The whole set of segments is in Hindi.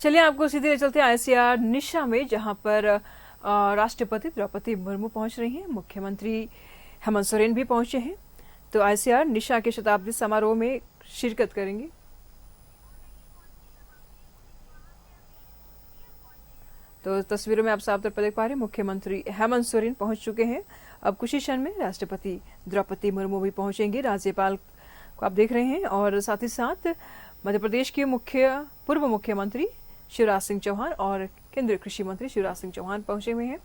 चलिए आपको सीधे ले चलते हैं आईसीआर निशा में, जहां पर राष्ट्रपति द्रौपदी मुर्मू पहुंच रही हैं, मुख्यमंत्री हेमंत सोरेन भी पहुंचे हैं। तो आईसीआर निशा के शताब्दी समारोह में शिरकत करेंगी। तो तस्वीरों में आप साफ तौर पर देख पा रहे हैं मुख्यमंत्री हेमंत सोरेन पहुंच चुके हैं। अब कुछ ही क्षण में राष्ट्रपति द्रौपदी मुर्मू भी पहुंचेंगे। राज्यपाल को आप देख रहे हैं और साथ ही साथ मध्य प्रदेश के पूर्व मुख्यमंत्री शिवराज सिंह चौहान और केंद्रीय कृषि मंत्री शिवराज सिंह चौहान पहुंचे हुए हैं।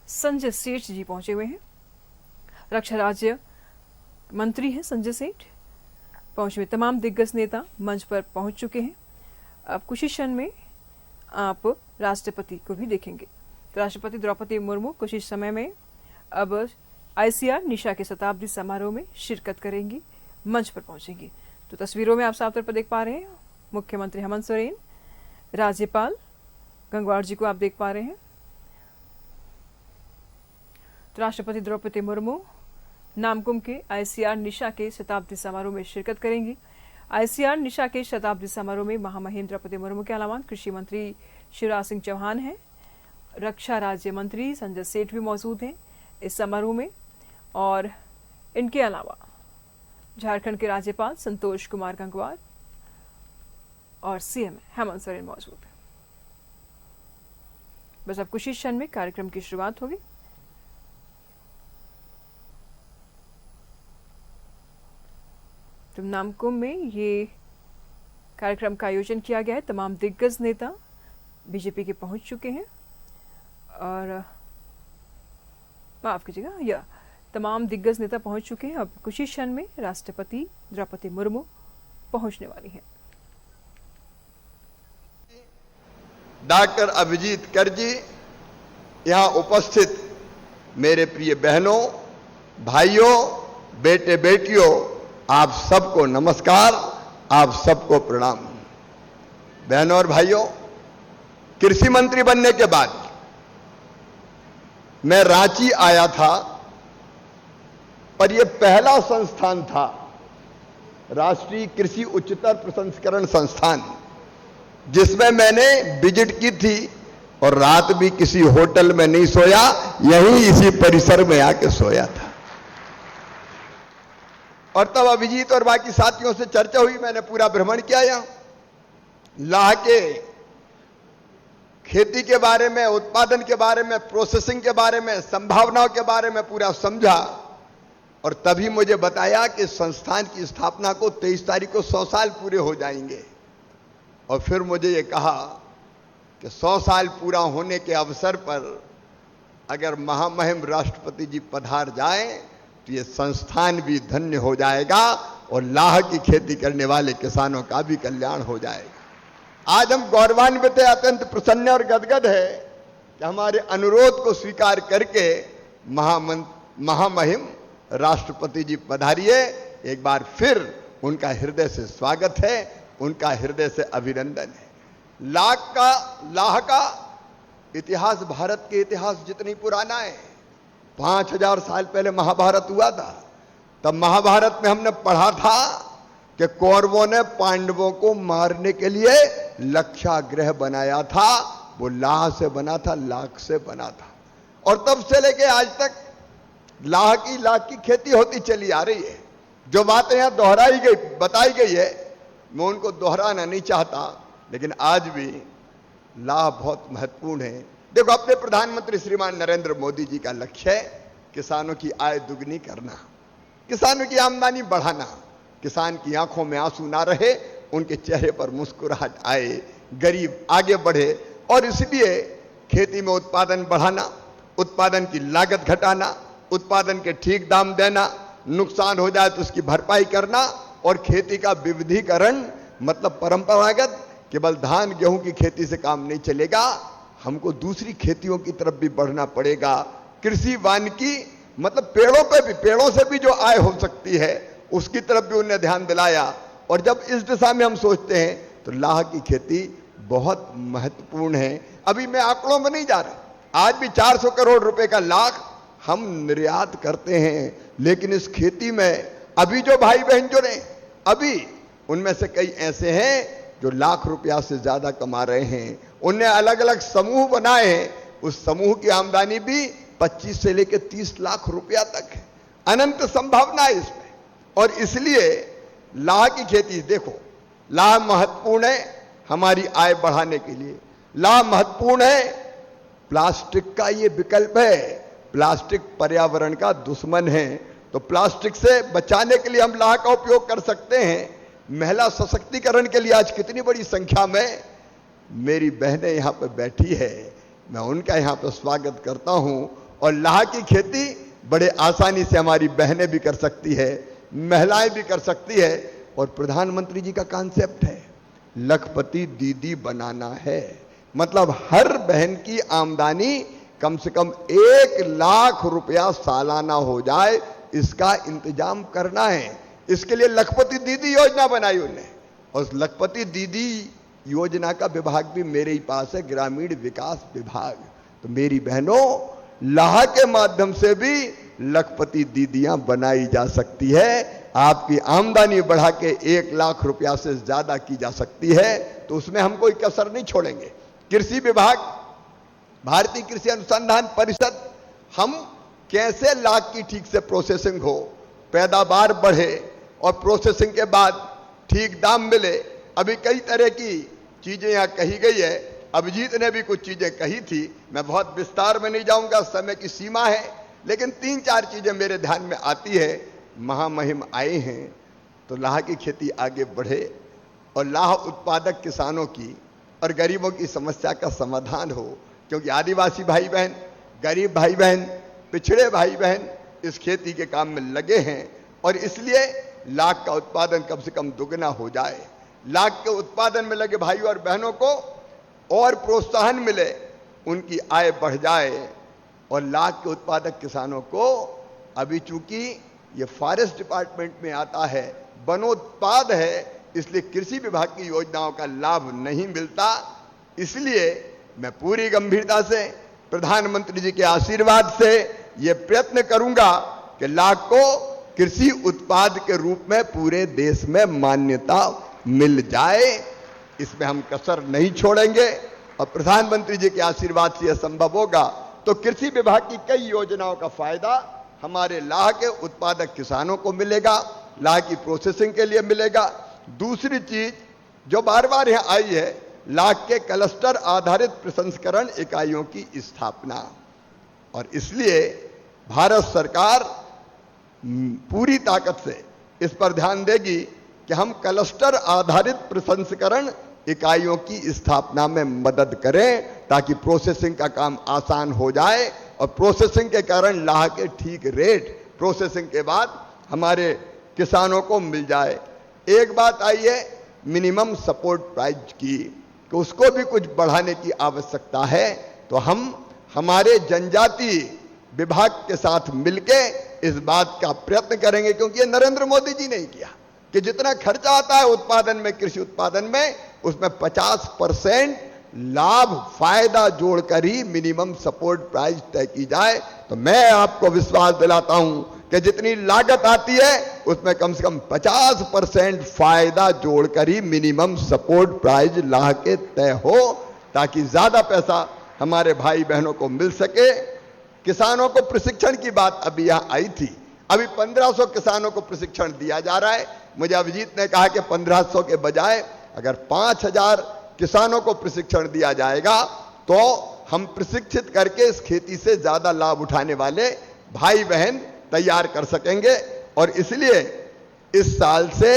संजय सेठ जी पहुंचे हुए हैं। रक्षा राज्य मंत्री हैं संजय सेठ पहुंचे हुए। तमाम दिग्गज नेता मंच पर पहुंच चुके हैं। अब कुछ ही क्षण में आप राष्ट्रपति को भी देखेंगे। तो राष्ट्रपति द्रौपदी मुर्मू कुछ ही समय में अब आईसीआर निशा के शताब्दी समारोह में शिरकत करेंगी, मंच पर पहुंचेंगी। तो तस्वीरों में आप साफ तौर पर देख पा रहे हैं मुख्यमंत्री हेमंत सोरेन, राज्यपाल गंगवार जी को आप देख पा रहे हैं। तो राष्ट्रपति द्रौपदी मुर्मू नामकुम के आईसीआर निशा के शताब्दी समारोह में शिरकत करेंगी। आईसीआर निशा के शताब्दी समारोह में महामहिम द्रौपदी मुर्मू के अलावा कृषि मंत्री शिवराज सिंह चौहान हैं, रक्षा राज्य मंत्री संजय सेठ भी मौजूद हैं इस समारोह में, और इनके अलावा झारखंड के राज्यपाल संतोष कुमार गंगवार और सीएम हेमंत सोरेन मौजूद हैं। बस अब कुछ ही क्षण में कार्यक्रम की शुरुआत होगी। तो नामकुम में ये कार्यक्रम का आयोजन किया गया है। तमाम दिग्गज नेता बीजेपी के पहुंच चुके हैं और माफ कीजिएगा, या तमाम दिग्गज नेता पहुंच चुके हैं। अब कुछ ही क्षण में राष्ट्रपति द्रौपदी मुर्मू पहुंचने वाली हैं। डॉक्टर अभिजीत कर जी, यहां उपस्थित मेरे प्रिय बहनों, भाइयों, बेटे बेटियों, आप सबको नमस्कार, आप सबको प्रणाम। बहनों और भाइयों, कृषि मंत्री बनने के बाद मैं रांची आया था और यह पहला संस्थान था, राष्ट्रीय कृषि उच्चतर प्रसंस्करण संस्थान, जिसमें मैंने विजिट की थी और रात भी किसी होटल में नहीं सोया, यहीं इसी परिसर में आके सोया था। और तब अभिजीत और बाकी साथियों से चर्चा हुई, मैंने पूरा भ्रमण किया, यहां लाह के खेती के बारे में, उत्पादन के बारे में, प्रोसेसिंग के बारे में, संभावनाओं के बारे में पूरा समझा। और तभी मुझे बताया कि संस्थान की स्थापना को 23 तारीख को 100 साल पूरे हो जाएंगे। और फिर मुझे ये कहा कि 100 साल पूरा होने के अवसर पर अगर महामहिम राष्ट्रपति जी पधार जाएं तो ये संस्थान भी धन्य हो जाएगा और लाह की खेती करने वाले किसानों का भी कल्याण हो जाएगा। आज हम गौरवान्वित हैं, अत्यंत प्रसन्न और गदगद है कि हमारे अनुरोध को स्वीकार करके महामहिम राष्ट्रपति जी पधारिए। एक बार फिर उनका हृदय से स्वागत है, उनका हृदय से अभिनंदन है। लाह का इतिहास भारत के इतिहास जितनी पुराना है। 5000 साल पहले महाभारत हुआ था। तब महाभारत में हमने पढ़ा था कि कौरवों ने पांडवों को मारने के लिए लक्षागृह बनाया था। वो लाह से बना था, लाख से बना था। और तब से लेके आज तक लाह की खेती होती चली आ रही है। जो बातें यहां दोहराई गई, बताई गई है, मैं उनको दोहराना नहीं चाहता, लेकिन आज भी लाह बहुत महत्वपूर्ण है। देखो, अपने प्रधानमंत्री श्रीमान नरेंद्र मोदी जी का लक्ष्य है किसानों की आय दुगनी करना, किसानों की आमदनी बढ़ाना, किसान की आंखों में आंसू ना रहे, उनके चेहरे पर मुस्कुराहट आए, गरीब आगे बढ़े। और इसलिए खेती में उत्पादन बढ़ाना, उत्पादन की लागत घटाना, उत्पादन के ठीक दाम देना, नुकसान हो जाए तो उसकी भरपाई करना, और खेती का विविधीकरण, मतलब परंपरागत केवल धान गेहूं की खेती से काम नहीं चलेगा, हमको दूसरी खेतियों की तरफ भी बढ़ना पड़ेगा। कृषि वानिकी, मतलब पेड़ों से भी जो आय हो सकती है उसकी तरफ भी उन्हें ध्यान दिलाया। और जब इस दिशा में हम सोचते हैं तो लाह की खेती बहुत महत्वपूर्ण है। अभी मैं आंकड़ों में नहीं जा रहा, आज भी 400 करोड़ रुपए का लाख हम निर्यात करते हैं, लेकिन इस खेती में अभी जो भाई बहन जुड़े, अभी उनमें से कई ऐसे हैं जो लाख रुपया से ज्यादा कमा रहे हैं, उन्हें अलग अलग समूह बनाए हैं। उस समूह की आमदनी भी 25 से लेकर 30 लाख रुपया तक है। अनंत संभावना है इसमें। और इसलिए लाह की खेती, देखो लाह महत्वपूर्ण है हमारी आय बढ़ाने के लिए। लाह महत्वपूर्ण है, प्लास्टिक का ये विकल्प है। प्लास्टिक पर्यावरण का दुश्मन है, तो प्लास्टिक से बचाने के लिए हम लाह का उपयोग कर सकते हैं। महिला सशक्तिकरण के लिए आज कितनी बड़ी संख्या में मेरी बहनें यहां पर बैठी है, मैं उनका यहां पर स्वागत करता हूं। और लाह की खेती बड़े आसानी से हमारी बहनें भी कर सकती है, महिलाएं भी कर सकती है। और प्रधानमंत्री जी का कॉन्सेप्ट है लखपति दीदी बनाना है, मतलब हर बहन की आमदनी कम से कम 1 लाख रुपया सालाना हो जाए, इसका इंतजाम करना है। इसके लिए लखपति दीदी योजना बनाई उन्होंने। और उस लखपति दीदी योजना का विभाग भी मेरे ही पास है, ग्रामीण विकास विभाग। तो मेरी बहनों, लाह के माध्यम से भी लखपति दीदियां बनाई जा सकती है। आपकी आमदनी बढ़ा के 1 लाख रुपया से ज्यादा की जा सकती है, तो उसमें हम कोई कसर नहीं छोड़ेंगे। कृषि विभाग, भारतीय कृषि अनुसंधान परिषद, हम कैसे लाख की ठीक से प्रोसेसिंग हो, पैदावार बढ़े और प्रोसेसिंग के बाद ठीक दाम मिले। अभी कई तरह की चीजें यहां कही गई है, अभिजीत ने भी कुछ चीजें कही थी, मैं बहुत विस्तार में नहीं जाऊंगा, समय की सीमा है। लेकिन 3-4 चीजें मेरे ध्यान में आती है। महामहिम आए हैं तो लाह की खेती आगे बढ़े और लाह उत्पादक किसानों की और गरीबों की समस्या का समाधान हो, क्योंकि आदिवासी भाई बहन, गरीब भाई बहन, पिछड़े भाई बहन इस खेती के काम में लगे हैं। और इसलिए लाख का उत्पादन कम से कम दुगना हो जाए। लाख के उत्पादन में लगे भाइयों और बहनों को और प्रोत्साहन मिले, उनकी आय बढ़ जाए। और लाख के उत्पादक किसानों को, अभी चूंकि ये फॉरेस्ट डिपार्टमेंट में आता है, वनोत्पाद है, इसलिए कृषि विभाग की योजनाओं का लाभ नहीं मिलता। इसलिए मैं पूरी गंभीरता से प्रधानमंत्री जी के आशीर्वाद से ये प्रयत्न करूंगा कि लाख को कृषि उत्पाद के रूप में पूरे देश में मान्यता मिल जाए। इसमें हम कसर नहीं छोड़ेंगे। और प्रधानमंत्री जी के आशीर्वाद से यह संभव होगा तो कृषि विभाग की कई योजनाओं का फायदा हमारे लाह के उत्पादक किसानों को मिलेगा, लाह की प्रोसेसिंग के लिए मिलेगा। दूसरी चीज जो बार बार यहां आई है, लाह के क्लस्टर आधारित प्रसंस्करण इकाइयों की स्थापना। और इसलिए भारत सरकार पूरी ताकत से इस पर ध्यान देगी कि हम क्लस्टर आधारित प्रसंस्करण इकाइयों की स्थापना में मदद करें, ताकि प्रोसेसिंग का काम आसान हो जाए और प्रोसेसिंग के कारण लाह के ठीक रेट प्रोसेसिंग के बाद हमारे किसानों को मिल जाए। एक बात आई है मिनिमम सपोर्ट प्राइस की, कि उसको भी कुछ बढ़ाने की आवश्यकता है। तो हम हमारे जनजाति विभाग के साथ मिलके इस बात का प्रयत्न करेंगे, क्योंकि ये नरेंद्र मोदी जी ने ही किया कि जितना खर्चा आता है उत्पादन में, कृषि उत्पादन में, उसमें 50% लाभ फायदा जोड़कर ही मिनिमम सपोर्ट प्राइस तय की जाए। तो मैं आपको विश्वास दिलाता हूं कि जितनी लागत आती है उसमें कम से कम 50% फायदा जोड़कर ही मिनिमम सपोर्ट प्राइस लाह के तय हो, ताकि ज्यादा पैसा हमारे भाई बहनों को मिल सके। किसानों को प्रशिक्षण की बात अभी यहां आई थी, अभी 1500 किसानों को प्रशिक्षण दिया जा रहा है। मुझे अभिजीत ने कहा कि 1500 के बजाय अगर 5000 किसानों को प्रशिक्षण दिया जाएगा तो हम प्रशिक्षित करके इस खेती से ज्यादा लाभ उठाने वाले भाई बहन तैयार कर सकेंगे। और इसलिए इस साल से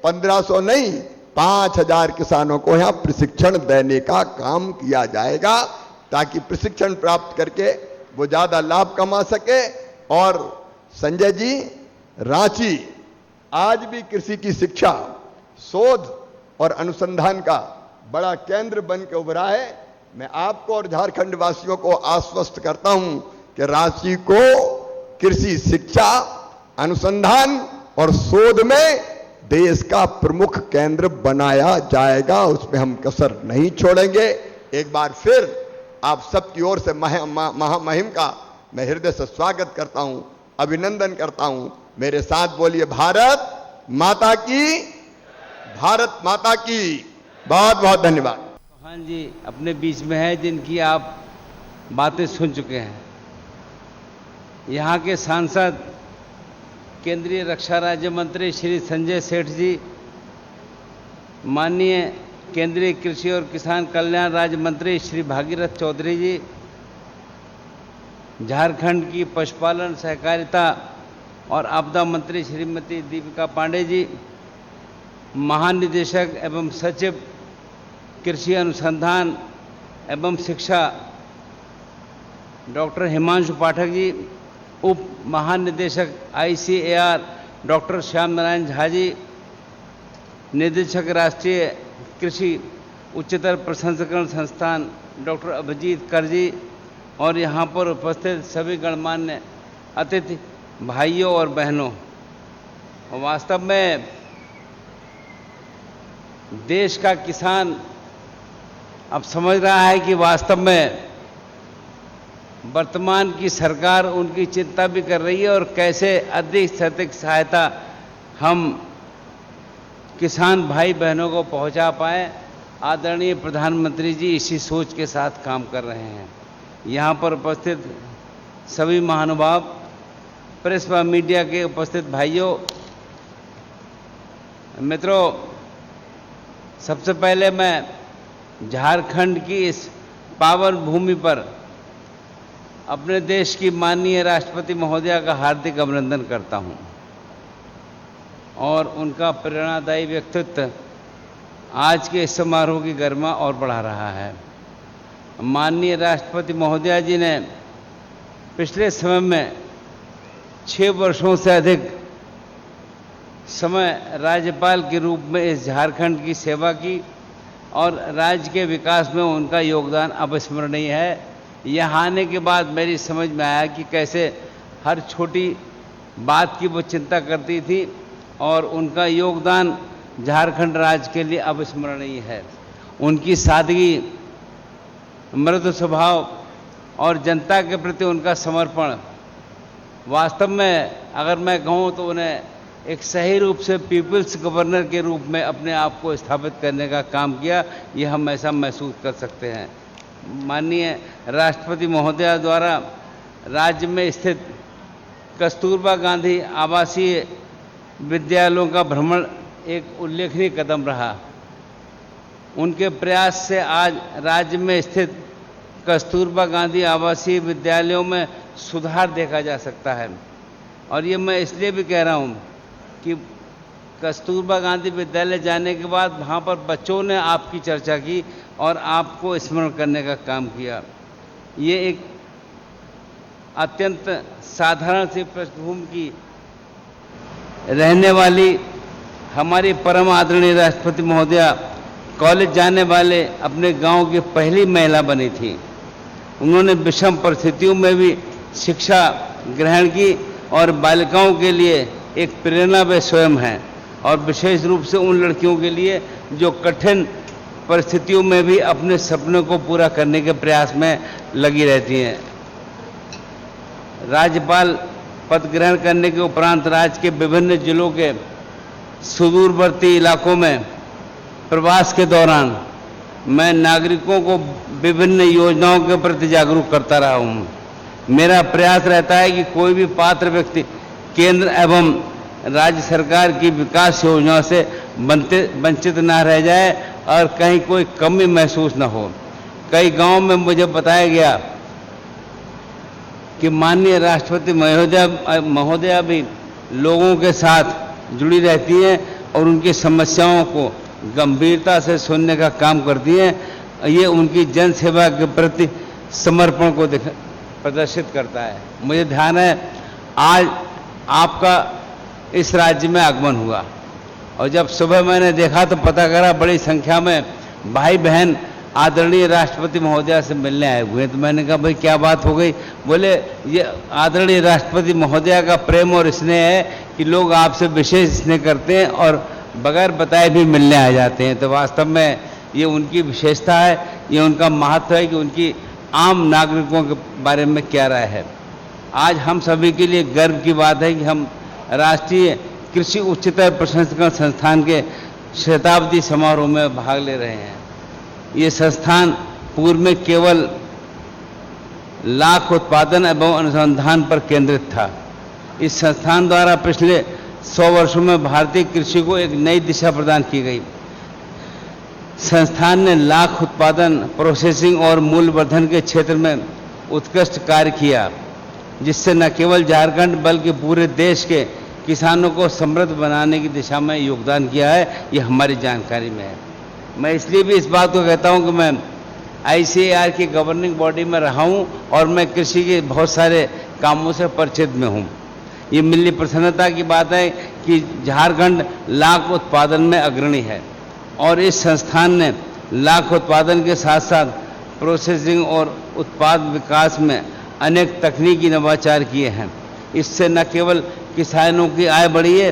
1500 नहीं 5000 किसानों को यहां प्रशिक्षण देने का काम किया जाएगा, ताकि प्रशिक्षण प्राप्त करके वो ज्यादा लाभ कमा सके। और संजय जी, रांची आज भी कृषि की शिक्षा, शोध और अनुसंधान का बड़ा केंद्र बन के उभरा है। मैं आपको और झारखंड वासियों को आश्वस्त करता हूं कि रांची को कृषि शिक्षा, अनुसंधान और शोध में देश का प्रमुख केंद्र बनाया जाएगा, उसमें हम कसर नहीं छोड़ेंगे। एक बार फिर आप सबकी ओर से महामहिम का मैं हृदय से स्वागत करता हूं, अभिनंदन करता हूं। मेरे साथ बोलिए भारत माता की, भारत माता की। बहुत बहुत धन्यवाद। चौहान जी अपने बीच में है, जिनकी आप बातें सुन चुके हैं। यहाँ के सांसद केंद्रीय रक्षा राज्य मंत्री श्री संजय सेठ जी, माननीय केंद्रीय कृषि और किसान कल्याण राज्य मंत्री श्री भागीरथ चौधरी जी, झारखंड की पशुपालन सहकारिता और आपदा मंत्री श्रीमती दीपिका पांडे जी, महानिदेशक एवं सचिव कृषि अनुसंधान एवं शिक्षा डॉक्टर हिमांशु पाठक जी, उप महानिदेशक ICAR डॉक्टर श्याम नारायण झा जी, निदेशक राष्ट्रीय कृषि उच्चतर प्रसंस्करण संस्थान डॉक्टर अभिजीत कर जी, और यहाँ पर उपस्थित सभी गणमान्य अतिथि भाइयों और बहनों, वास्तव में देश का किसान अब समझ रहा है कि वास्तव में वर्तमान की सरकार उनकी चिंता भी कर रही है और कैसे अधिक से अधिक सहायता हम किसान भाई बहनों को पहुंचा पाए। आदरणीय प्रधानमंत्री जी इसी सोच के साथ काम कर रहे हैं। यहाँ पर उपस्थित सभी महानुभाव, प्रेस व मीडिया के उपस्थित भाइयों, मित्रों, सबसे पहले मैं झारखंड की इस पावन भूमि पर अपने देश की माननीय राष्ट्रपति महोदया का हार्दिक अभिनंदन करता हूं और उनका प्रेरणादायी व्यक्तित्व आज के इस समारोह की गरिमा और बढ़ा रहा है। माननीय राष्ट्रपति महोदया जी ने पिछले समय में 6 वर्षों से अधिक समय राज्यपाल के रूप में इस झारखंड की सेवा की और राज्य के विकास में उनका योगदान अविस्मरणीय है। यहाँ आने के बाद मेरी समझ में आया कि कैसे हर छोटी बात की वो चिंता करती थी और उनका योगदान झारखंड राज्य के लिए अविस्मरणीय है। उनकी सादगी, मृदु स्वभाव और जनता के प्रति उनका समर्पण, वास्तव में अगर मैं कहूँ तो उन्हें एक सही रूप से पीपल्स गवर्नर के रूप में अपने आप को स्थापित करने का काम किया, ये हम ऐसा महसूस कर सकते हैं। माननीय राष्ट्रपति महोदया द्वारा राज्य में स्थित कस्तूरबा गांधी आवासीय विद्यालयों का भ्रमण एक उल्लेखनीय कदम रहा। उनके प्रयास से आज राज्य में स्थित कस्तूरबा गांधी आवासीय विद्यालयों में सुधार देखा जा सकता है। और ये मैं इसलिए भी कह रहा हूँ कि कस्तूरबा गांधी विद्यालय जाने के बाद वहाँ पर बच्चों ने आपकी चर्चा की और आपको स्मरण करने का काम किया। ये एक अत्यंत साधारण सी पृष्ठभूमि की रहने वाली हमारी परम आदरणीय राष्ट्रपति महोदया कॉलेज जाने वाले अपने गांव की पहली महिला बनी थी। उन्होंने विषम परिस्थितियों में भी शिक्षा ग्रहण की और बालिकाओं के लिए एक प्रेरणा वे स्वयं हैं, और विशेष रूप से उन लड़कियों के लिए जो कठिन परिस्थितियों में भी अपने सपनों को पूरा करने के प्रयास में लगी रहती हैं। राज्यपाल पद ग्रहण करने के उपरांत राज्य के विभिन्न जिलों के सुदूरवर्ती इलाकों में प्रवास के दौरान मैं नागरिकों को विभिन्न योजनाओं के प्रति जागरूक करता रहा हूँ। मेरा प्रयास रहता है कि कोई भी पात्र व्यक्ति केंद्र एवं राज्य सरकार की विकास योजनाओं से वंचित न रह जाए और कहीं कोई कमी महसूस न हो। कई गांवों में मुझे बताया गया कि माननीय राष्ट्रपति महोदया भी लोगों के साथ जुड़ी रहती हैं और उनकी समस्याओं को गंभीरता से सुनने का काम करती हैं। ये उनकी जन सेवा के प्रति समर्पण को प्रदर्शित करता है। मुझे ध्यान है आज आपका इस राज्य में आगमन हुआ और जब सुबह मैंने देखा तो पता करा बड़ी संख्या में भाई बहन आदरणीय राष्ट्रपति महोदया से मिलने आए हुए हैं। तो मैंने कहा भाई क्या बात हो गई? बोले ये आदरणीय राष्ट्रपति महोदया का प्रेम और स्नेह है कि लोग आपसे विशेष स्नेह करते हैं और बगैर बताए भी मिलने आ जाते हैं। तो वास्तव में ये उनकी विशेषता है, ये उनका महत्व है कि उनकी आम नागरिकों के बारे में क्या राय है। आज हम सभी के लिए गर्व की बात है कि हम राष्ट्रीय कृषि उच्चतर प्रसंस्करण संस्थान के शताब्दी समारोह में भाग ले रहे हैं। ये संस्थान पूर्व में केवल लाख उत्पादन एवं अनुसंधान पर केंद्रित था। इस संस्थान द्वारा पिछले 100 वर्षों में भारतीय कृषि को एक नई दिशा प्रदान की गई। संस्थान ने लाख उत्पादन, प्रोसेसिंग और मूल्यवर्धन के क्षेत्र में उत्कृष्ट कार्य किया, जिससे न केवल झारखंड बल्कि पूरे देश के किसानों को समृद्ध बनाने की दिशा में योगदान किया है। ये हमारी जानकारी में है। मैं इसलिए भी इस बात को कहता हूं कि मैं ICAR की गवर्निंग बॉडी में रहा हूं और मैं कृषि के बहुत सारे कामों से परिचित में हूं। ये मिली प्रसन्नता की बात है कि झारखंड लाख उत्पादन में अग्रणी है और इस संस्थान ने लाख उत्पादन के साथ साथ प्रोसेसिंग और उत्पाद विकास में अनेक तकनीकी नवाचार किए हैं। इससे न केवल किसानों की आय बढ़ी है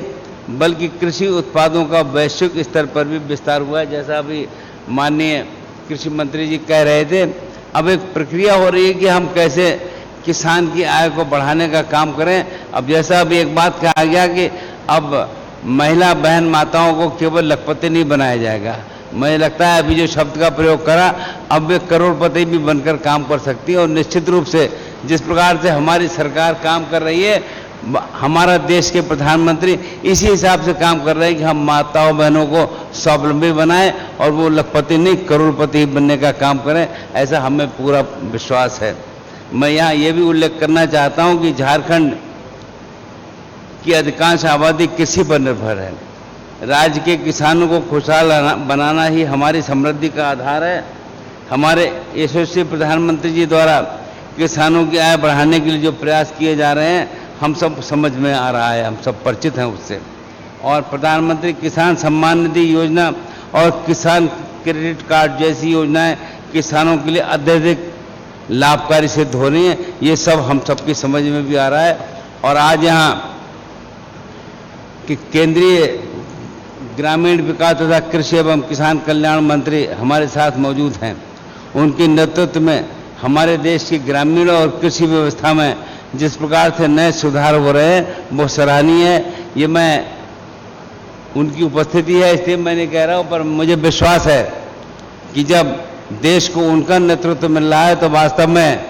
बल्कि कृषि उत्पादों का वैश्विक स्तर पर भी विस्तार हुआ है। जैसा अभी माननीय कृषि मंत्री जी कह रहे थे, अब एक प्रक्रिया हो रही है कि हम कैसे किसान की आय को बढ़ाने का काम करें। अब जैसा अभी एक बात कहा गया कि अब महिला बहन माताओं को केवल लखपति नहीं बनाया जाएगा। मुझे लगता है अभी जो शब्द का प्रयोग करा, अब वे करोड़पति भी बनकर काम कर सकती है। और निश्चित रूप से जिस प्रकार से हमारी सरकार काम कर रही है, हमारा देश के प्रधानमंत्री इसी हिसाब से काम कर रहे हैं कि हम माताओं बहनों को स्वावलंबी बनाएं और वो लखपति नहीं करोड़पति बनने का काम करें, ऐसा हमें पूरा विश्वास है। मैं यहाँ ये भी उल्लेख करना चाहता हूँ कि झारखंड की अधिकांश आबादी कृषि पर निर्भर है। राज्य के किसानों को खुशहाल बनाना ही हमारी समृद्धि का आधार है। हमारे यशस्वी प्रधानमंत्री जी द्वारा किसानों की आय बढ़ाने के लिए जो प्रयास किए जा रहे हैं, हम सब समझ में आ रहा है, हम सब परिचित हैं उससे। और प्रधानमंत्री किसान सम्मान निधि योजना और किसान क्रेडिट कार्ड जैसी योजनाएं किसानों के लिए अत्यधिक लाभकारी सिद्ध हो रही हैं। ये सब हम सबकी समझ में भी आ रहा है। और आज यहाँ कि केंद्रीय ग्रामीण विकास तथा कृषि एवं किसान कल्याण मंत्री हमारे साथ मौजूद हैं। उनके नेतृत्व में हमारे देश की ग्रामीण और कृषि व्यवस्था में जिस प्रकार से नए सुधार हो रहे हैं वो सराहनीय है। ये मैं उनकी उपस्थिति है इसलिए मैं नहीं कह रहा हूँ, पर मुझे विश्वास है कि जब देश को उनका नेतृत्व मिल रहा है तो वास्तव में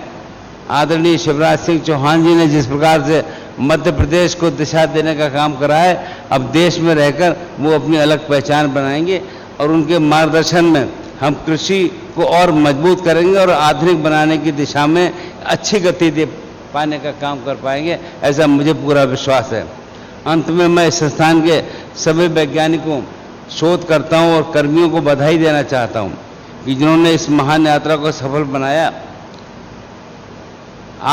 आदरणीय शिवराज सिंह चौहान जी ने जिस प्रकार से मध्य प्रदेश को दिशा देने का काम करा है, अब देश में रहकर वो अपनी अलग पहचान बनाएंगे और उनके मार्गदर्शन में हम कृषि को और मजबूत करेंगे और आधुनिक बनाने की दिशा में अच्छी गति दे पाने का काम कर पाएंगे, ऐसा मुझे पूरा विश्वास है। अंत में मैं इस संस्थान के सभी वैज्ञानिकों, शोधकर्ताओं और कर्मियों को बधाई देना चाहता हूं कि जिन्होंने इस महान यात्रा को सफल बनाया।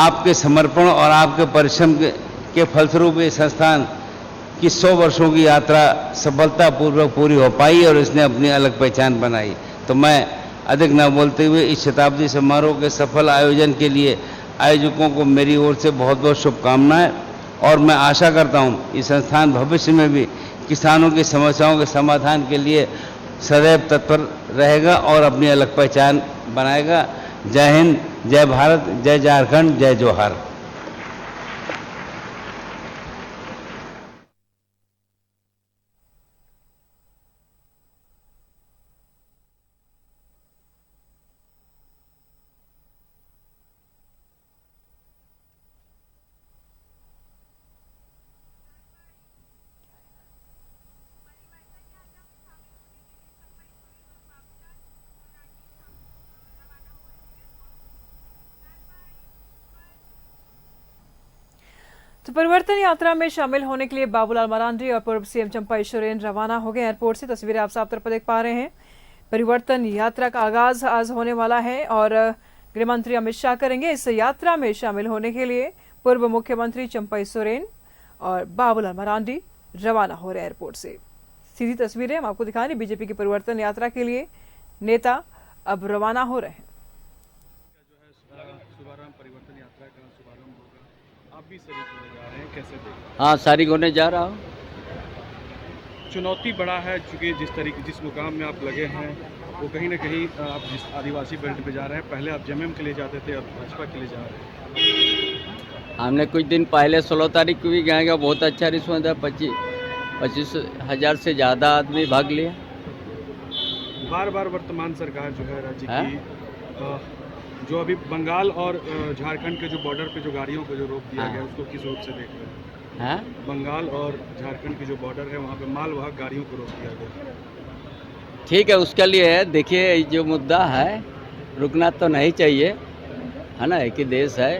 आपके समर्पण और आपके परिश्रम के फलस्वरूप इस संस्थान की 100 वर्षों की यात्रा सफलतापूर्वक पूरी हो पाई और इसने अपनी अलग पहचान बनाई। तो मैं अधिक न बोलते हुए इस शताब्दी समारोह के सफल आयोजन के लिए आयोजकों को मेरी ओर से बहुत बहुत शुभकामनाएं और मैं आशा करता हूं इस संस्थान भविष्य में भी किसानों की समस्याओं के समाधान के लिए सदैव तत्पर रहेगा और अपनी अलग पहचान बनाएगा। जय हिंद, जय भारत, जय झारखंड, जय जोहार। तो परिवर्तन यात्रा में शामिल होने के लिए बाबूलाल मरांडी और पूर्व सीएम चंपई सोरेन रवाना हो गए एयरपोर्ट से। तस्वीरें आप साफ तौर पर देख पा रहे हैं। परिवर्तन यात्रा का आगाज आज होने वाला है और गृह मंत्री अमित शाह करेंगे। इस यात्रा में शामिल होने के लिए पूर्व मुख्यमंत्री चंपई सोरेन और बाबूलाल मरांडी रवाना हो रहे एयरपोर्ट से। सीधी तस्वीरें हम आपको दिखा रहे। बीजेपी की परिवर्तन यात्रा के लिए नेता अब रवाना हो रहे हैं। परिवर्तन यात्रा का शुभारंभ होगा, आप भी शरीक होने जा रहे हैं, कैसे देखें? हाँ, शरीक होने जा रहा हूँ। चुनौती बड़ा है चूँकि जिस मुकाम में आप लगे हैं वो कहीं ना कहीं आप जिस आदिवासी बेल्ट पे जा रहे हैं, पहले आप जेएमएम के लिए जाते थे, अब भाजपा के लिए जा रहे हैं। हमने कुछ दिन पहले 16 तारीख को भी गए, बहुत अच्छा रिस्पॉन्स है। 25,000 से ज़्यादा आदमी भाग लिया। बार बार वर्तमान सरकार जो है राज्य की जो अभी बंगाल और झारखंड के जो बॉर्डर पे जो गाड़ियों को जो रोक दिया गया उसको किस रूप से देख रहे हैं? बंगाल और झारखंड की जो बॉर्डर है वहाँ पे मालवाहक गाड़ियों को रोक दिया गया। ठीक है, उसके लिए देखिए जो मुद्दा है रुकना तो नहीं चाहिए, है ना, एक ही देश है।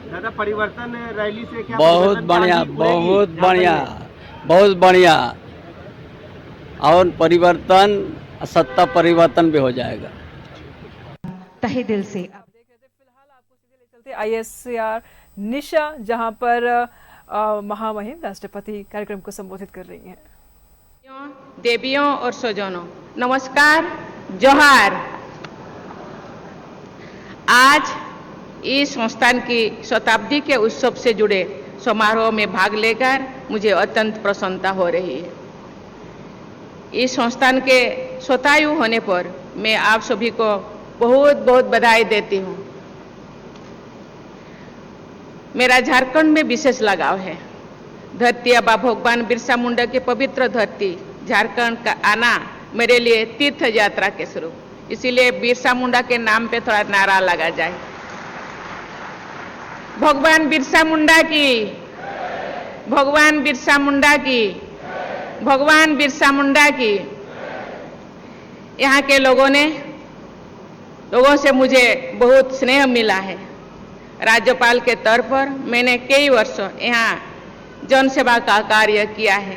दादा परिवर्तन रैली से क्या बहुत बढ़िया, बहुत बढ़िया, बहुत बढ़िया। और परिवर्तन, सत्ता परिवर्तन भी हो जाएगा। तहे दिल से आप देख रहे थे। फिलहाल आपको सीधे ले चलते ISR निशा, जहां पर महामहिम राष्ट्रपति कार्यक्रम को संबोधित कर रही हैं। देवियों और स्वजनों, नमस्कार, जोहार। आज इस संस्थान की शताब्दी के उत्सव से जुड़े समारोह में भाग लेकर मुझे अत्यंत प्रसन्नता हो रही है। इस संस्थान के शतायु होने पर मैं आप सभी को बहुत बहुत बधाई देती हूँ। मेरा झारखंड में विशेष लगाव है। धरती आबा भगवान बिरसा मुंडा के पवित्र धरती झारखंड का आना मेरे लिए तीर्थ यात्रा के स्वरूप, इसीलिए बिरसा मुंडा के नाम पे थोड़ा नारा लगा जाए, भगवान बिरसा मुंडा की, भगवान बिरसा मुंडा की, भगवान बिरसा मुंडा की। यहाँ के लोगों से मुझे बहुत स्नेह मिला है। राज्यपाल के तौर पर मैंने कई वर्षों यहाँ जनसेवा का कार्य किया है।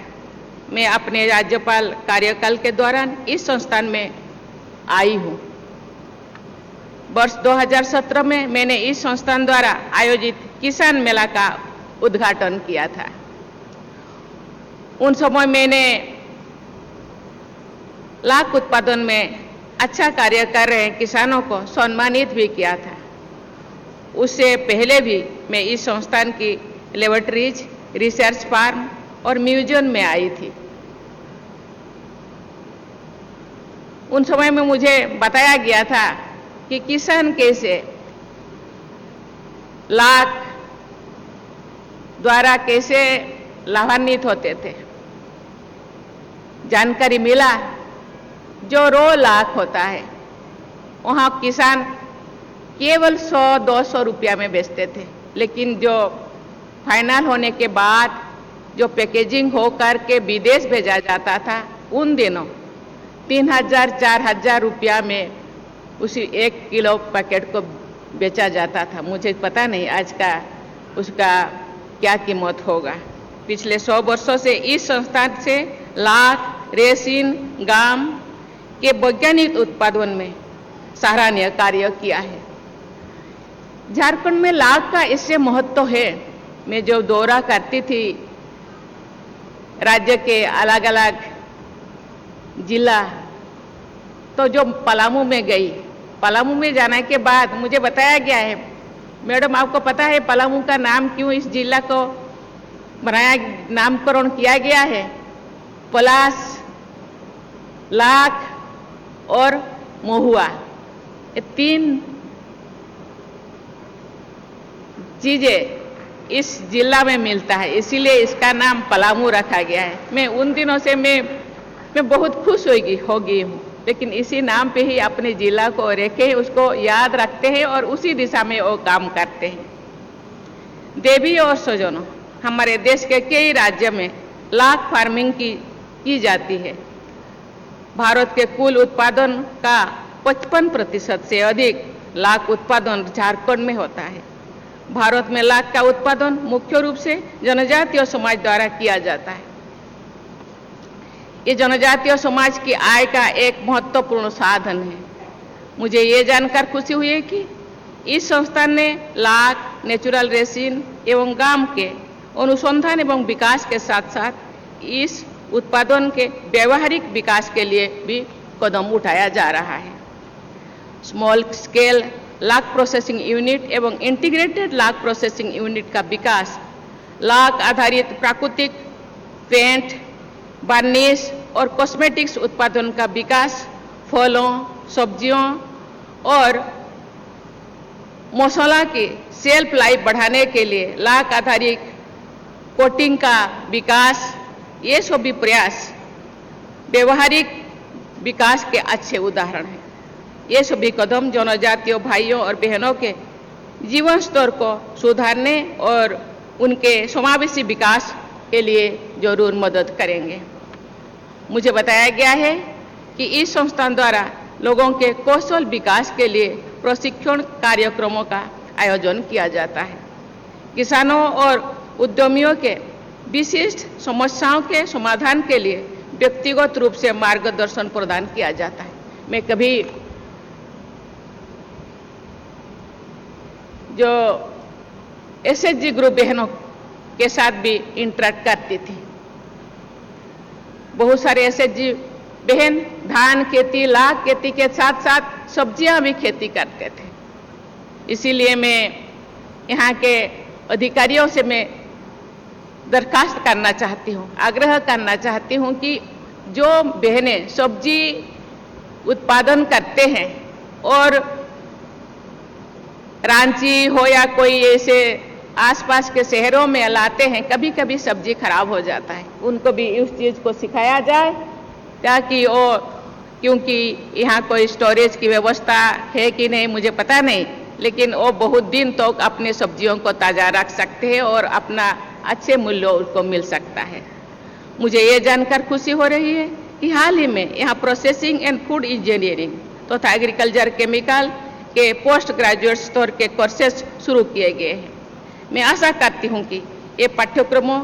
मैं अपने राज्यपाल कार्यकाल के दौरान इस संस्थान में आई हूँ। वर्ष 2017 में मैंने इस संस्थान द्वारा आयोजित किसान मेला का उद्घाटन किया था। उन समय मैंने लाख उत्पादन में अच्छा कार्य कर रहे किसानों को सम्मानित भी किया था। उससे पहले भी मैं इस संस्थान की लेबोरेटरीज, रिसर्च फार्म और म्यूजियम में आई थी। उन समय में मुझे बताया गया था कि किसान कैसे लाख द्वारा कैसे लाभान्वित होते थे। जानकारी मिला जो रो लाख होता है वहाँ किसान केवल 100-200 रुपया में बेचते थे, लेकिन जो फाइनल होने के बाद जो पैकेजिंग हो करके विदेश भेजा जाता था, उन दिनों 3000-4000 रुपया में उसी 1 किलो पैकेट को बेचा जाता था। मुझे पता नहीं आज का उसका क्या कीमत होगा। पिछले 100 वर्षों से इस संस्थान से लाख, रेसिन, गाम के वैज्ञानिक उत्पादन में सराहनीय कार्य किया है। झारखंड में लाख का इससे महत्व है। मैं जो दौरा करती थी राज्य के अलग अलग जिला, तो जो पलामू में गई, पलामू में जाने के बाद मुझे बताया गया है, मैडम आपको पता है पलामू का नाम क्यों इस जिला को बनाया, नामकरण किया गया है? पलास, लाख और महुआ, ये 3 चीजें इस जिला में मिलता है, इसीलिए इसका नाम पलामू रखा गया है। मैं उन दिनों से मैं बहुत खुश हो गई हूँ, लेकिन इसी नाम पे ही अपने जिला को रखे, उसको याद रखते हैं और उसी दिशा में वो काम करते हैं। देवी और स्वजनों, हमारे देश के कई राज्यों में लाख फार्मिंग की जाती है। भारत के कुल उत्पादन का 55% से अधिक लाख उत्पादन झारखंड में होता है। भारत में लाख का उत्पादन मुख्य रूप से जनजातीय समाज द्वारा किया जाता है। ये जनजातीय समाज की आय का एक महत्वपूर्ण साधन है। मुझे ये जानकर खुशी हुई है कि इस संस्थान ने लाख, नेचुरल रेसिन एवं गाम के अनुसंधान एवं विकास के साथ साथ इस उत्पादन के व्यावहारिक विकास के लिए भी कदम उठाया जा रहा है। Small scale lakh processing unit एवं इंटीग्रेटेड लाख प्रोसेसिंग यूनिट का विकास, लाख आधारित प्राकृतिक पेंट, वार्निश और कॉस्मेटिक्स उत्पादन का विकास, फलों, सब्जियों और मसाला की शेल्फ लाइफ बढ़ाने के लिए लाख आधारित कोटिंग का विकास, ये सभी प्रयास व्यवहारिक विकास के अच्छे उदाहरण हैं। ये सभी कदम जनजातीय भाइयों और बहनों के जीवन स्तर को सुधारने और उनके समावेशी विकास के लिए जरूर मदद करेंगे। मुझे बताया गया है कि इस संस्थान द्वारा लोगों के कौशल विकास के लिए प्रशिक्षण कार्यक्रमों का आयोजन किया जाता है। किसानों और उद्यमियों के विशिष्ट समस्याओं के समाधान के लिए व्यक्तिगत रूप से मार्गदर्शन प्रदान किया जाता है। मैं कभी जो एसएचजी ग्रुप बहनों के साथ भी इंटरेक्ट करती थी। बहुत सारे एसएचजी बहन धान खेती, लाख खेती के साथ साथ सब्जियां भी खेती करते थे। इसीलिए मैं यहाँ के अधिकारियों से मैं दरखास्त करना चाहती हूँ, आग्रह करना चाहती हूँ कि जो बहनें सब्जी उत्पादन करते हैं और रांची हो या कोई ऐसे आसपास के शहरों में लाते हैं, कभी कभी सब्जी खराब हो जाता है, उनको भी उस चीज़ को सिखाया जाए ताकि वो, क्योंकि यहाँ कोई स्टोरेज की व्यवस्था है कि नहीं मुझे पता नहीं, लेकिन वो बहुत दिन तक तो अपने सब्जियों को ताज़ा रख सकते हैं और अपना अच्छे मूल्य उनको मिल सकता है। मुझे ये जानकर खुशी हो रही है कि हाल ही में यहाँ प्रोसेसिंग एंड फूड इंजीनियरिंग तथा एग्रीकल्चर केमिकल के पोस्ट ग्रेजुएट स्तर के कोर्सेज शुरू किए गए हैं। मैं आशा करती हूँ कि ये पाठ्यक्रमों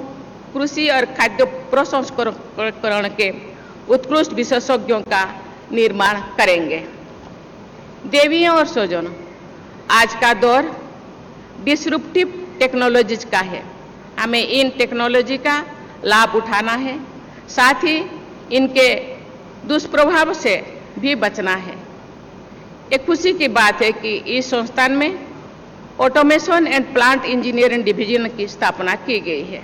कृषि और खाद्य प्रसंस्करण के उत्कृष्ट विशेषज्ञों का निर्माण करेंगे। देवियों और स्वजनों, आज का दौर डिसरप्टिव टेक्नोलॉजीज का है। हमें इन टेक्नोलॉजी का लाभ उठाना है, साथ ही इनके दुष्प्रभाव से भी बचना है। एक खुशी की बात है कि इस संस्थान में automation and plant engineering division की स्थापना की गई है।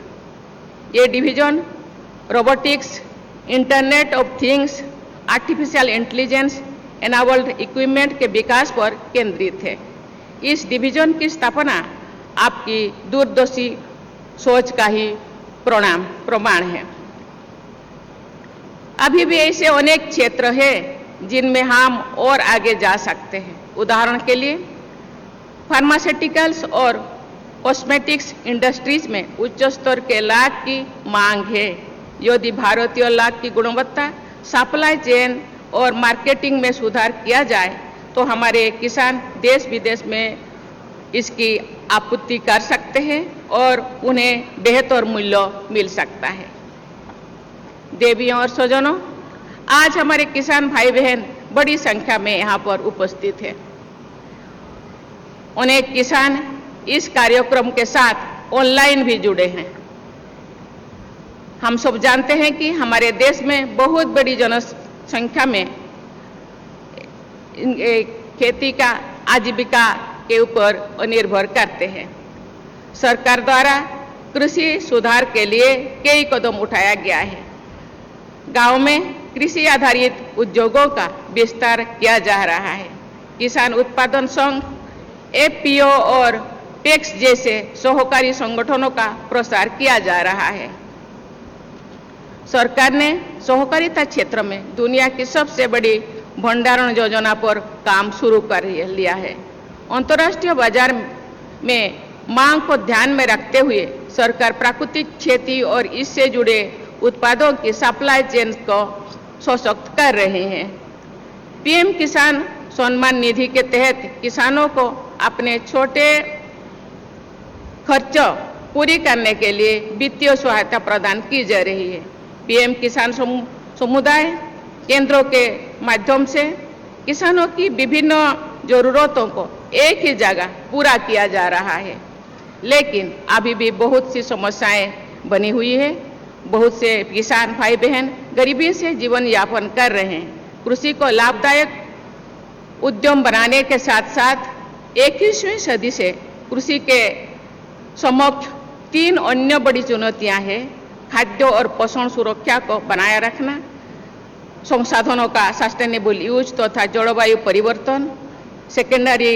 ये division robotics, internet of things, artificial intelligence enabled equipment के विकास पर केंद्रित है। इस डिवीजन की स्थापना आपकी दूरदर्शी सोच का ही प्रमाण है। अभी भी ऐसे अनेक क्षेत्र हैं जिनमें हम और आगे जा सकते हैं। उदाहरण के लिए फार्मास्यूटिकल्स और कॉस्मेटिक्स इंडस्ट्रीज में उच्च स्तर के लाभ की मांग है। यदि भारतीय लाभ की गुणवत्ता, सप्लाई चेन और मार्केटिंग में सुधार किया जाए तो हमारे किसान देश विदेश में इसकी आपूर्ति कर सकते हैं और उन्हें बेहतर मूल्य मिल सकता है। देवियों और स्वजनों, आज हमारे किसान भाई बहन बड़ी संख्या में यहाँ पर उपस्थित हैं। अनेक किसान इस कार्यक्रम के साथ ऑनलाइन भी जुड़े हैं। हम सब जानते हैं कि हमारे देश में बहुत बड़ी जनसंख्या में खेती का आजीविका के ऊपर निर्भर करते हैं। सरकार द्वारा कृषि सुधार के लिए कई कदम उठाया गया है। गांव में कृषि आधारित उद्योगों का विस्तार किया जा रहा है। किसान उत्पादन संघ, एफपीओ और टेक्स जैसे सहकारी संगठनों का प्रसार किया जा रहा है। सरकार ने सहकारिता क्षेत्र में दुनिया की सबसे बड़ी भंडारण योजना पर काम शुरू कर लिया है। अंतर्राष्ट्रीय बाजार में मांग को ध्यान में रखते हुए सरकार प्राकृतिक खेती और इससे जुड़े उत्पादों की सप्लाई चेन को सशक्त कर रहे हैं। पीएम किसान सम्मान निधि के तहत किसानों को अपने छोटे खर्च पूरी करने के लिए वित्तीय सहायता प्रदान की जा रही है। पीएम किसान समुदाय केंद्रों के माध्यम से किसानों की विभिन्न जरूरतों को एक ही जगह पूरा किया जा रहा है, लेकिन अभी भी बहुत सी समस्याएं बनी हुई है। बहुत से किसान भाई बहन गरीबी से जीवन यापन कर रहे हैं। कृषि को लाभदायक उद्यम बनाने के साथ साथ 21वीं सदी से कृषि के समक्ष 3 अन्य बड़ी चुनौतियां हैं। खाद्य और पोषण सुरक्षा को बनाए रखना, संसाधनों का सस्टेनेबल यूज तथा जलवायु परिवर्तन। सेकेंडरी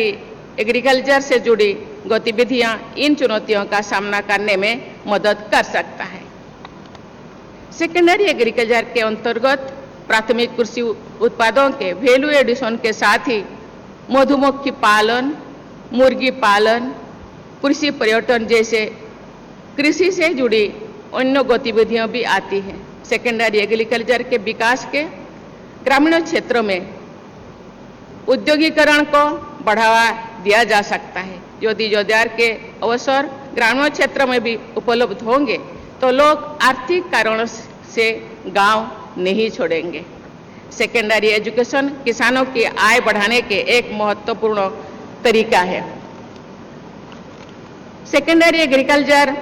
एग्रीकल्चर से जुड़ी गतिविधियां इन चुनौतियों का सामना करने में मदद कर सकता है। सेकेंडरी एग्रीकल्चर के अंतर्गत प्राथमिक कृषि उत्पादों के वैल्यू एडिशन के साथ ही मधुमक्खी पालन, मुर्गी पालन, कृषि पर्यटन जैसे कृषि से जुड़ी अन्य गतिविधियां भी आती हैं। सेकेंडरी एग्रीकल्चर के विकास के ग्रामीण क्षेत्रों में उद्योगीकरण को बढ़ावा दिया जा सकता है। यदि रोजगार के अवसर ग्रामीण क्षेत्र में भी उपलब्ध होंगे तो लोग आर्थिक कारणों से गांव नहीं छोड़ेंगे। सेकेंडरी एजुकेशन किसानों की आय बढ़ाने के एक महत्वपूर्ण तरीका है। सेकेंडरी एग्रीकल्चर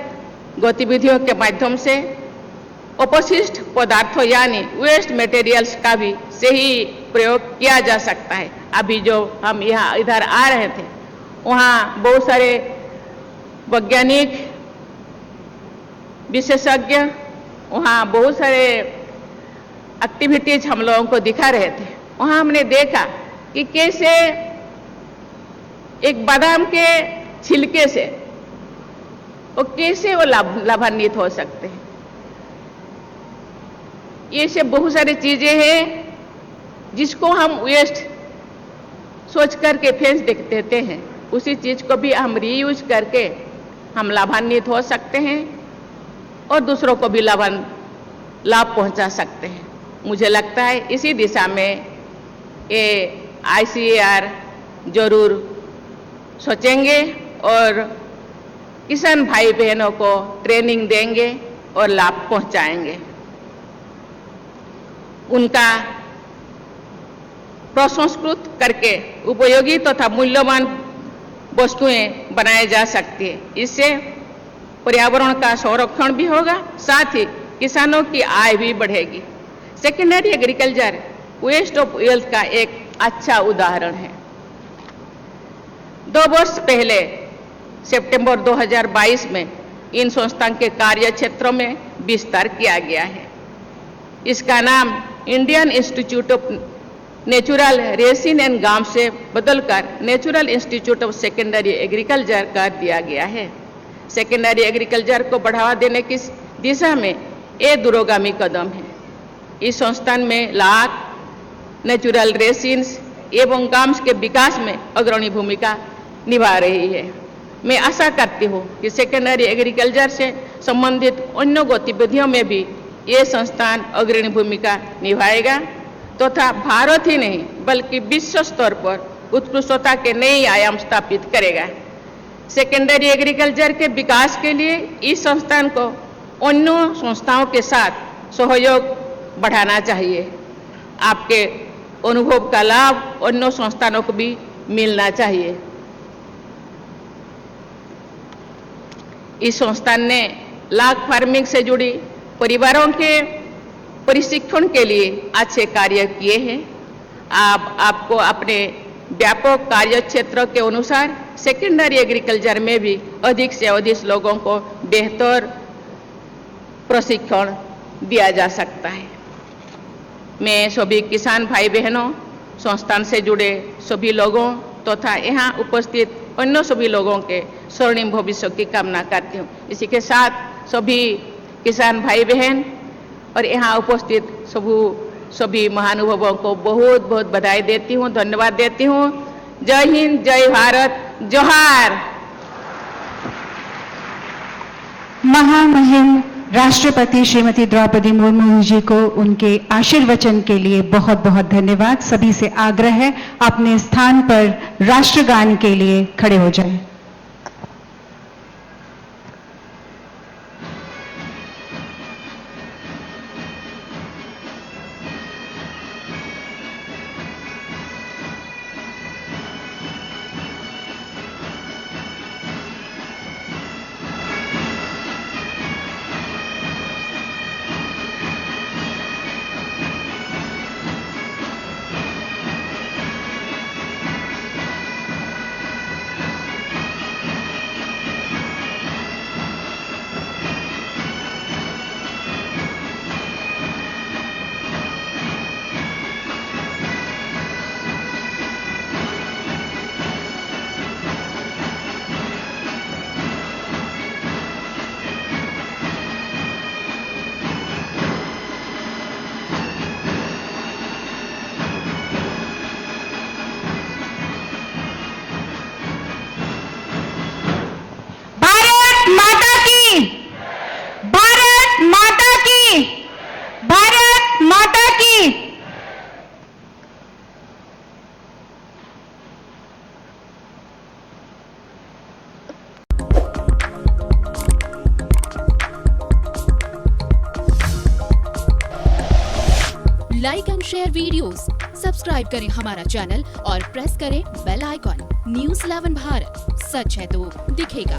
गतिविधियों के माध्यम से अपशिष्ट पदार्थों यानी वेस्ट मटेरियल्स का भी सही प्रयोग किया जा सकता है। अभी जो हम यहाँ इधर आ रहे थे वहाँ बहुत सारे वैज्ञानिक विशेषज्ञ वहाँ बहुत सारे एक्टिविटीज हम लोगों को दिखा रहे थे। वहाँ हमने देखा कि कैसे एक बादाम के छिलके से वो कैसे वो लाभान्वित हो सकते हैं। ये से बहुत सारी चीजें हैं जिसको हम वेस्ट सोच करके फेंक देते हैं, उसी चीज को भी हम रीयूज करके हम लाभान्वित हो सकते हैं और दूसरों को भी लाभ पहुंचा सकते हैं। मुझे लगता है इसी दिशा में ये ICAR जरूर सोचेंगे और किसान भाई बहनों को ट्रेनिंग देंगे और लाभ पहुंचाएंगे। उनका प्रसंस्कृत करके उपयोगी तथा मूल्यवान वस्तुएं बनाई जा सकती है। इससे पर्यावरण का संरक्षण भी होगा, साथ ही किसानों की आय भी बढ़ेगी। Secondary agriculture waste of wealth का एक अच्छा उदाहरण है। 2 वर्ष पहले सितंबर 2022 में इन संस्थान के कार्य क्षेत्रों में विस्तार किया गया है। इसका नाम Indian institute of natural resin and gum से बदलकर natural institute of secondary agriculture कर दिया गया है। सेकेंडरी एग्रीकल्चर को बढ़ावा देने की दिशा में ये दूरगामी कदम है। इस संस्थान में लाख नेचुरल रेसिन्स एवं गाम्स के विकास में अग्रणी भूमिका निभा रही है। मैं आशा करती हूँ कि सेकेंडरी एग्रीकल्चर से संबंधित अन्य गतिविधियों में भी ये संस्थान अग्रणी भूमिका निभाएगा तथा भारत ही नहीं बल्कि विश्व स्तर पर उत्कृष्टता के नए आयाम स्थापित करेगा। सेकेंडरी एग्रीकल्चर के विकास के लिए इस संस्थान को अन्य संस्थाओं के साथ सहयोग बढ़ाना चाहिए। आपके अनुभव का लाभ अन्य संस्थानों को भी मिलना चाहिए। इस संस्थान ने लाख फार्मिंग से जुड़ी परिवारों के प्रशिक्षण के लिए अच्छे कार्य किए हैं। आपको अपने व्यापक कार्य क्षेत्र के अनुसार सेकेंडरी एग्रीकल्चर में भी अधिक से अधिक लोगों को बेहतर प्रशिक्षण दिया जा सकता है। मैं सभी किसान भाई बहनों, संस्थान से जुड़े सभी लोगों तथा यहाँ उपस्थित अन्य सभी लोगों के स्वर्णिम भविष्य की कामना करती हूँ। इसी के साथ सभी किसान भाई बहन और यहाँ उपस्थित सभी महानुभावों को बहुत बहुत बधाई देती हूँ, धन्यवाद देती हूँ। जय हिंद, जय भारत, जोहार। महामहिम राष्ट्रपति श्रीमती द्रौपदी मुर्मू जी को उनके आशीर्वचन के लिए बहुत बहुत धन्यवाद। सभी से आग्रह है अपने स्थान पर राष्ट्रगान के लिए खड़े हो जाएं। Like and share videos, subscribe करें हमारा चैनल और प्रेस करें बेल आइकॉन। News 11 भारत, सच है तो दिखेगा।